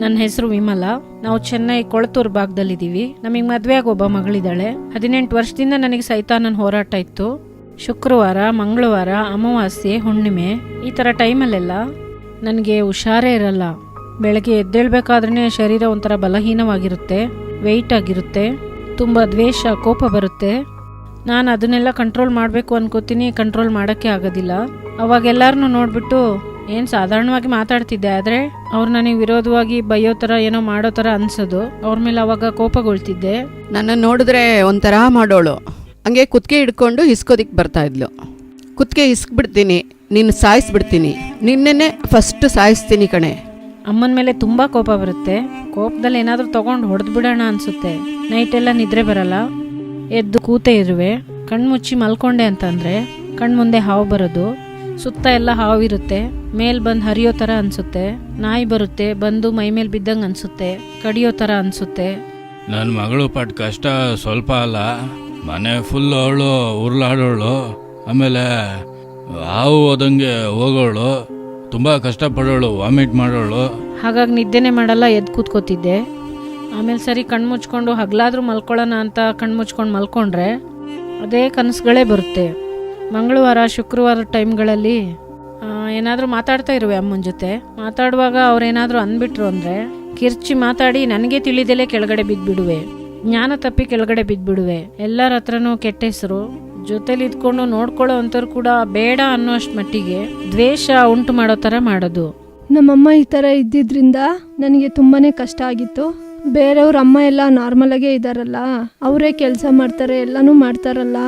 ನನ್ನ ಹೆಸರು ವಿಮಲಾ. ನಾವು ಚೆನ್ನೈ ಕೊಳತೂರು ಭಾಗದಲ್ಲಿದ್ದೀವಿ. ನಮಗೆ ಮದುವೆಯಾಗಿ ಒಬ್ಬ ಮಗಳಿದ್ದಾಳೆ. 18 ವರ್ಷದಿಂದ ನನಗೆ ಸೈತಾನನ ಹೋರಾಟ ಇತ್ತು. ಶುಕ್ರವಾರ, ಮಂಗಳವಾರ, ಅಮಾವಾಸ್ಯೆ, ಹುಣ್ಣಿಮೆ ಈ ಥರ ಟೈಮಲ್ಲೆಲ್ಲ ನನಗೆ ಹುಷಾರೇ ಇರಲ್ಲ. ಬೆಳಗ್ಗೆ ಎದ್ದೇಳಬೇಕಾದ್ರೆ ಶರೀರ ಒಂಥರ ಬಲಹೀನವಾಗಿರುತ್ತೆ, ವೆಯ್ಟ್ ಆಗಿರುತ್ತೆ, ತುಂಬ ದ್ವೇಷ, ಕೋಪ ಬರುತ್ತೆ. ನಾನು ಅದನ್ನೆಲ್ಲ ಕಂಟ್ರೋಲ್ ಮಾಡಬೇಕು ಅನ್ಕೋತೀನಿ, ಕಂಟ್ರೋಲ್ ಮಾಡೋಕ್ಕೆ ಆಗೋದಿಲ್ಲ. ಅವಾಗ ಎಲ್ಲರನ್ನೂ ನೋಡಿಬಿಟ್ಟು ಏನು ಸಾಧಾರಣವಾಗಿ ಮಾತಾಡ್ತಿದ್ದೆ, ಆದರೆ ಅವ್ರು ನನಗೆ ವಿರೋಧವಾಗಿ ಬೈಯೋ ಥರ ಏನೋ ಮಾಡೋ ಥರ ಅನ್ಸೋದು. ಅವ್ರ ಮೇಲೆ ಅವಾಗ ಕೋಪಗೊಳ್ತಿದ್ದೆ. ನನ್ನ ನೋಡಿದ್ರೆ ಒಂಥರ ಮಾಡೋಳು. ಹಂಗೆ ಕುತ್ತಿಗೆ ಹಿಡ್ಕೊಂಡು ಹಿಸ್ಕೋದಿಕ್ಕೆ ಬರ್ತಾ ಇದ್ಲು. ಕುತ್ತಿಗೆ ಹಿಸ್ಕ್ಬಿಡ್ತೀನಿ, ನಿನ್ನ ಸಾಯಿಸ್ಬಿಡ್ತೀನಿ, ನಿನ್ನೆ ಫಸ್ಟ್ ಸಾಯಿಸ್ತೀನಿ ಕಣೆ. ಅಮ್ಮನ ಮೇಲೆ ತುಂಬ ಕೋಪ ಬರುತ್ತೆ. ಕೋಪದಲ್ಲಿ ಏನಾದರೂ ತೊಗೊಂಡು ಹೊಡೆದು ಬಿಡೋಣ ಅನಿಸುತ್ತೆ. ನೈಟೆಲ್ಲ ನಿದ್ರೆ ಬರಲ್ಲ, ಎದ್ದು ಕೂತೇ ಇರುವೆ. ಕಣ್ಮುಚ್ಚಿ ಮಲ್ಕೊಂಡೆ ಅಂತಂದರೆ ಕಣ್ಮುಂದೆ ಹಾವು ಬರೋದು, ಸುತ್ತ ಎಲ್ಲ ಹಾವಿರುತ್ತೆ, ಮೇಲ್ ಬಂದು ಹರಿಯೋ ಥರ ಅನಿಸುತ್ತೆ. ನಾಯಿ ಬರುತ್ತೆ, ಬಂದು ಮೈ ಮೇಲೆ ಬಿದ್ದಂಗೆ ಅನಿಸುತ್ತೆ, ಕಡಿಯೋ ಥರ ಅನಿಸುತ್ತೆ. ನನ್ನ ಮಗಳು ಪಟ್ ಕಷ್ಟ ಸ್ವಲ್ಪ ಅಲ್ಲ, ಮನೆ ಫುಲ್ ಅವಳು ಉರ್ಲಾಡೋಳು, ಆಮೇಲೆ ಹಾವು ಹೋದಂಗೆ ಹೋಗೋಳು, ತುಂಬ ಕಷ್ಟಪಡೋಳು, ವಾಮಿಟ್ ಮಾಡೋಳು. ಹಾಗಾಗಿ ನಿದ್ದೆನೇ ಮಾಡಲ್ಲ, ಎದ್ದು ಕೂತ್ಕೋತಿದ್ದೆ. ಆಮೇಲೆ ಸರಿ ಕಣ್ಮುಚ್ಕೊಂಡು ಹಗಲಾದ್ರೂ ಮಲ್ಕೊಳ್ಳೋಣ ಅಂತ ಕಣ್ಮುಚ್ಕೊಂಡು ಮಲ್ಕೊಂಡ್ರೆ ಅದೇ ಕನಸುಗಳೇ ಬರುತ್ತೆ. ಮಂಗಳವಾರ, ಶುಕ್ರವಾರ ಟೈಮ್ಗಳಲ್ಲಿ ಏನಾದರೂ ಮಾತಾಡ್ತಾ ಇರುವೆ ಅಮ್ಮನ ಜೊತೆ. ಮಾತಾಡುವಾಗ ಅವ್ರೇನಾದರೂ ಅಂದ್ಬಿಟ್ರು ಅಂದರೆ ಕಿರ್ಚಿ ಮಾತಾಡಿ ನನಗೆ ತಿಳಿದಲೇ ಕೆಳಗಡೆ ಬಿದ್ದುಬಿಡುವೆ, ಜ್ಞಾನ ತಪ್ಪಿ ಕೆಳಗಡೆ ಬಿದ್ದುಬಿಡುವೆ. ಎಲ್ಲರ ಹತ್ರನೂ ಕೆಟ್ಟ ಹೆಸರು, ಜೊತೆಲಿ ಇದ್ಕೊಂಡು ನೋಡ್ಕೊಳ್ಳೋ ಅಂಥವ್ರು ಕೂಡ ಬೇಡ ಅನ್ನೋಷ್ಟು ಮಟ್ಟಿಗೆ ದ್ವೇಷ ಉಂಟು ಮಾಡೋ ಥರ ಮಾಡೋದು. ನಮ್ಮಮ್ಮ ಈ ಥರ ಇದ್ದಿದ್ರಿಂದ ನನಗೆ ತುಂಬಾ ಕಷ್ಟ ಆಗಿತ್ತು. ಬೇರೆಯವ್ರ ಅಮ್ಮ ಎಲ್ಲ ನಾರ್ಮಲಾಗೇ ಇದ್ದಾರಲ್ಲ, ಅವರೇ ಕೆಲಸ ಮಾಡ್ತಾರೆ, ಎಲ್ಲನೂ ಮಾಡ್ತಾರಲ್ಲ.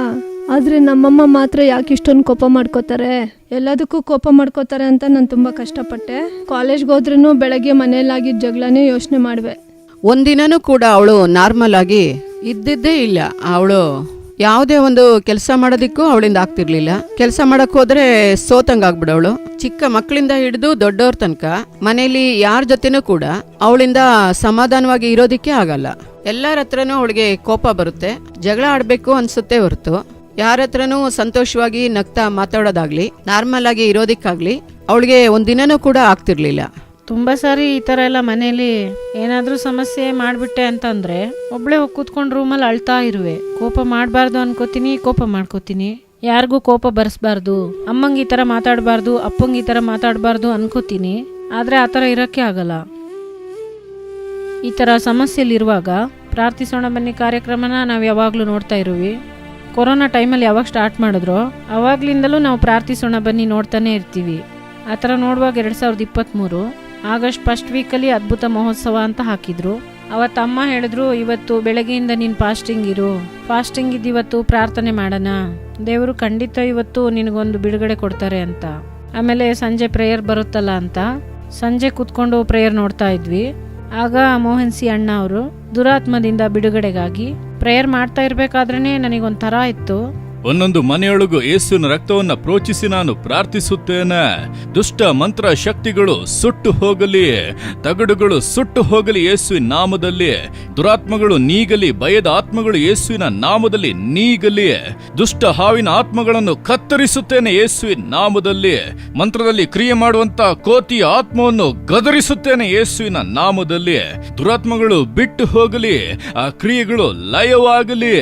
ಆದರೆ ನಮ್ಮಮ್ಮ ಮಾತ್ರ ಯಾಕೆ ಇಷ್ಟೊಂದು ಕೋಪ ಮಾಡ್ಕೋತಾರೆ, ಎಲ್ಲದಕ್ಕೂ ಕೋಪ ಮಾಡ್ಕೋತಾರೆ ಅಂತ ನಾನು ತುಂಬ ಕಷ್ಟಪಟ್ಟೆ. ಕಾಲೇಜ್ಗೆ ಹೋದ್ರೂ ಬೆಳಗ್ಗೆ ಮನೆಯಲ್ಲಾಗಿದ್ದ ಜಗಳನೇ ಯೋಚನೆ ಮಾಡುವೆ. ಒಂದಿನನೂ ಕೂಡ ಅವಳು ನಾರ್ಮಲ್ ಆಗಿ ಇದ್ದಿದ್ದೇ ಇಲ್ಲ. ಅವಳು ಯಾವುದೇ ಒಂದು ಕೆಲಸ ಮಾಡೋದಕ್ಕೂ ಅವಳಿಂದ ಆಗ್ತಿರ್ಲಿಲ್ಲ. ಕೆಲಸ ಮಾಡಕ್ ಹೋದ್ರೆ ಸೋತಂಗಾಗ್ಬಿಡವಳು. ಚಿಕ್ಕ ಮಕ್ಕಳಿಂದ ಹಿಡಿದು ದೊಡ್ಡವ್ರ ತನಕ ಮನೇಲಿ ಯಾರ ಜೊತೆನೂ ಕೂಡ ಅವಳಿಂದ ಸಮಾಧಾನವಾಗಿ ಇರೋದಿಕ್ಕೆ ಆಗಲ್ಲ. ಎಲ್ಲರ ಹತ್ರನೂ ಅವಳಿಗೆ ಕೋಪ ಬರುತ್ತೆ, ಜಗಳ ಆಡ್ಬೇಕು ಅನ್ಸುತ್ತೆ ಹೊರತು ಯಾರ ಹತ್ರನೂ ಸಂತೋಷವಾಗಿ ನಗ್ತಾ ಮಾತಾಡೋದಾಗ್ಲಿ, ನಾರ್ಮಲ್ ಆಗಿ ಇರೋದಿಕ್ಕಾಗ್ಲಿ ಅವಳಿಗೆ ಒಂದಿನನೂ ಕೂಡ ಆಗ್ತಿರ್ಲಿಲ್ಲ. ತುಂಬ ಸಾರಿ ಈ ಥರ ಎಲ್ಲ ಮನೇಲಿ ಏನಾದರೂ ಸಮಸ್ಯೆ ಮಾಡಿಬಿಟ್ಟೆ ಅಂತಂದರೆ ಒಬ್ಬಳೇ ಹೋಗಿ ಕೂತ್ಕೊಂಡು ರೂಮಲ್ಲಿ ಅಳ್ತಾ ಇರುವೆ. ಕೋಪ ಮಾಡಬಾರ್ದು ಅನ್ಕೋತೀನಿ, ಕೋಪ ಮಾಡ್ಕೋತೀನಿ, ಯಾರಿಗೂ ಕೋಪ ಬರೆಸ್ಬಾರ್ದು, ಅಮ್ಮಂಗೆ ಈ ಥರ ಮಾತಾಡಬಾರ್ದು, ಅಪ್ಪಂಗೆ ಈ ಥರ ಮಾತಾಡಬಾರ್ದು ಅನ್ಕೋತೀನಿ. ಆದರೆ ಆ ಥರ ಇರೋಕ್ಕೆ ಆಗಲ್ಲ. ಈ ಥರ ಸಮಸ್ಯೆಲಿರುವಾಗ ಪ್ರಾರ್ಥಿಸೋಣ ಬನ್ನಿ ಕಾರ್ಯಕ್ರಮನ ನಾವು ಯಾವಾಗಲೂ ನೋಡ್ತಾ ಇರುವಿ. ಕೊರೋನಾ ಟೈಮಲ್ಲಿ ಯಾವಾಗ ಸ್ಟಾರ್ಟ್ ಮಾಡಿದ್ರೋ ಅವಾಗ್ಲಿಂದಲೂ ನಾವು ಪ್ರಾರ್ಥಿಸೋಣ ಬನ್ನಿ ನೋಡ್ತಾನೆ ಇರ್ತೀವಿ. ಆ ಥರ ನೋಡುವಾಗ 2023 ಆಗಸ್ಟ್ ಫಸ್ಟ್ ವೀಕಲ್ಲಿ ಅದ್ಭುತ ಮಹೋತ್ಸವ ಅಂತ ಹಾಕಿದ್ರು. ಅವತ್ತು ಅಮ್ಮ ಹೇಳಿದ್ರು, ಇವತ್ತು ಬೆಳಗ್ಗೆಯಿಂದ ನೀನು ಫಾಸ್ಟಿಂಗ್ ಇರು, ಫಾಸ್ಟಿಂಗ್ ಇದ್ದಿವತ್ತು ಪ್ರಾರ್ಥನೆ ಮಾಡೋಣ, ದೇವರು ಖಂಡಿತ ಇವತ್ತು ನಿನಗೊಂದು ಬಿಡುಗಡೆ ಕೊಡ್ತಾರೆ ಅಂತ. ಆಮೇಲೆ ಸಂಜೆ ಪ್ರೇಯರ್ ಬರುತ್ತಲ್ಲ ಅಂತ ಸಂಜೆ ಕೂತ್ಕೊಂಡು ಪ್ರೇಯರ್ ನೋಡ್ತಾ ಇದ್ವಿ. ಆಗ ಮೋಹನ್ ಸಿ ಅಣ್ಣ ಅವರು ದುರಾತ್ಮದಿಂದ ಬಿಡುಗಡೆಗಾಗಿ ಪ್ರೇಯರ್ ಮಾಡ್ತಾ ಇರ್ಬೇಕಾದ್ರೇನೆ ನನಗೊಂಥರ ಇತ್ತು. ಒಂದೊಂದು ಮನೆಯೊಳಗೂ ಯೇಸುವಿನ ರಕ್ತವನ್ನ ಪ್ರೋಚಿಸಿ ನಾನು ಪ್ರಾರ್ಥಿಸುತ್ತೇನೆ. ದುಷ್ಟ ಮಂತ್ರ ಶಕ್ತಿಗಳು ಸುಟ್ಟು ಹೋಗಲಿ, ತಗಡುಗಳು ಸುಟ್ಟು ಹೋಗಲಿ ಯೇಸುವಿನ ನಾಮದಲ್ಲಿ. ದುರಾತ್ಮಗಳು ನೀಗಲಿ, ಭಯದ ಆತ್ಮಗಳು ಯೇಸುವಿನ ನಾಮದಲ್ಲಿ ನೀಗಲಿ. ದುಷ್ಟ ಹಾವಿನ ಆತ್ಮಗಳನ್ನು ಕತ್ತರಿಸುತ್ತೇನೆ ಯೇಸುವಿನ ನಾಮದಲ್ಲಿ. ಮಂತ್ರದಲ್ಲಿ ಕ್ರಿಯೆ ಮಾಡುವಂತ ಕೋತಿಯ ಆತ್ಮವನ್ನು ಗದರಿಸುತ್ತೇನೆ ಯೇಸುವಿನ ನಾಮದಲ್ಲಿ. ದುರಾತ್ಮಗಳು ಬಿಟ್ಟು ಹೋಗಲಿ, ಆ ಕ್ರಿಯೆಗಳು ಲಯವಾಗಲಿ.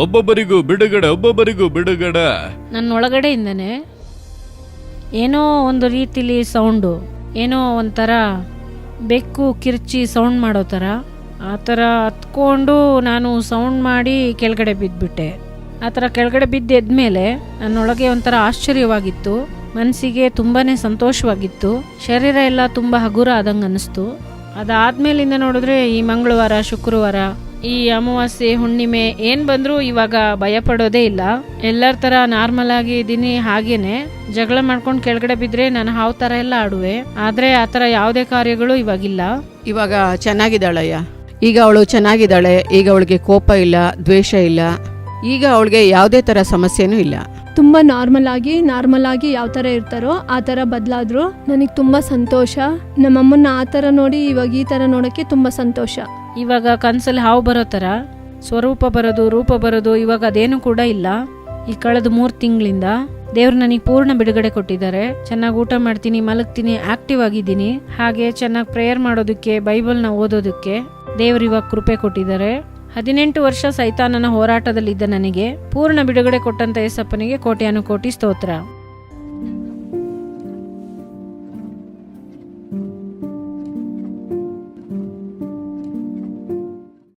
ಒಬ್ಬೊಬ್ಬರಿಗೂ ಬಿಡುಗಡೆ, ಒಬ್ಬೊಬ್ಬರಿಗೂ ಬಿಡುಗಡೆ. ನನ್ನ ಒಳಗಡೆಯಿಂದನೇ ಏನೋ ಒಂದು ರೀತಿಲಿ ಸೌಂಡು, ಏನೋ ಒಂಥರ ಬೆಕ್ಕು ಕಿರ್ಚಿ ಸೌಂಡ್ ಮಾಡೋ ಥರ, ಆ ಥರ ಹತ್ಕೊಂಡು ನಾನು ಸೌಂಡ್ ಮಾಡಿ ಕೆಳಗಡೆ ಬಿದ್ದುಬಿಟ್ಟೆ. ಆ ಥರ ಕೆಳಗಡೆ ಬಿದ್ದೆದ್ಮೇಲೆ ನನ್ನೊಳಗೆ ಒಂಥರ ಆಶ್ಚರ್ಯವಾಗಿತ್ತು, ಮನಸ್ಸಿಗೆ ತುಂಬಾ ಸಂತೋಷವಾಗಿತ್ತು, ಶರೀರ ಎಲ್ಲ ತುಂಬ ಹಗುರ ಆದಂಗೆ ಅನ್ನಿಸ್ತು. ಅದಾದ್ಮೇಲಿಂದ ನೋಡಿದ್ರೆ ಈ ಮಂಗಳವಾರ, ಶುಕ್ರವಾರ, ಈ ಅಮಾವಾಸ್ಯೆ, ಹುಣ್ಣಿಮೆ ಏನ್ ಬಂದ್ರು ಇವಾಗ ಭಯ ಪಡೋದೇ ಇಲ್ಲ. ಎಲ್ಲರ ತರ ನಾರ್ಮಲ್ ಆಗಿ ಇದೀನಿ. ಹಾಗೇನೆ ಜಗಳ ಮಾಡ್ಕೊಂಡು ಕೆಳಗಡೆ ಬಿದ್ರೆ ನಾನು ಹಾವು ತರ ಎಲ್ಲ ಆಡುವೆ, ಆದ್ರೆ ಆತರ ಯಾವುದೇ ಕಾರ್ಯಗಳು ಇವಾಗಿಲ್ಲ. ಇವಾಗ ಚೆನ್ನಾಗಿದ್ದಾಳಯ್ಯ, ಈಗ ಅವಳು ಚೆನ್ನಾಗಿದ್ದಾಳೆ. ಈಗ ಅವಳಿಗೆ ಕೋಪ ಇಲ್ಲ, ದ್ವೇಷ ಇಲ್ಲ. ಈಗ ಅವಳಿಗೆ ಯಾವುದೇ ತರ ಸಮಸ್ಯೆನೂ ಇಲ್ಲ. ತುಂಬ ನಾರ್ಮಲ್ ಆಗಿ ಯಾವ ಥರ ಇರ್ತಾರೋ ಆ ಥರ ಬದಲಾದ್ರು ನನಗೆ ತುಂಬ ಸಂತೋಷ. ನಮ್ಮಮ್ಮನ್ನ ಆ ಥರ ನೋಡಿ ಇವಾಗ ಈ ಥರ ನೋಡೋಕ್ಕೆ ತುಂಬ ಸಂತೋಷ. ಇವಾಗ ಕನ್ಸಲ್ಲಿ ಹಾವು ಬರೋ ಥರ ಸ್ವರೂಪ ಬರೋದು, ರೂಪ ಬರೋದು, ಇವಾಗ ಅದೇನು ಕೂಡ ಇಲ್ಲ. ಈ ಕಳೆದ 3 ತಿಂಗಳಿಂದ ದೇವ್ರು ನನಗೆ ಪೂರ್ಣ ಬಿಡುಗಡೆ ಕೊಟ್ಟಿದ್ದಾರೆ. ಚೆನ್ನಾಗಿ ಊಟ ಮಾಡ್ತೀನಿ, ಮಲಗ್ತೀನಿ, ಆಕ್ಟಿವ್ ಆಗಿದ್ದೀನಿ. ಹಾಗೆ ಚೆನ್ನಾಗಿ ಪ್ರೇಯರ್ ಮಾಡೋದಕ್ಕೆ, ಬೈಬಲ್ನ ಓದೋದಕ್ಕೆ ದೇವ್ರು ಇವಾಗ ಕೃಪೆ ಕೊಟ್ಟಿದ್ದಾರೆ. 18 ವರ್ಷ ಸೈತಾನನ ಹೋರಾಟದಲ್ಲಿದ್ದ ನನಗೆ ಪೂರ್ಣ ಬಿಡುಗಡೆ ಕೊಟ್ಟಂತ ಯೇಸಪ್ಪನಿಗೆ ಕೋಟ್ಯಾನುಕೋಟಿ ಸ್ತೋತ್ರ.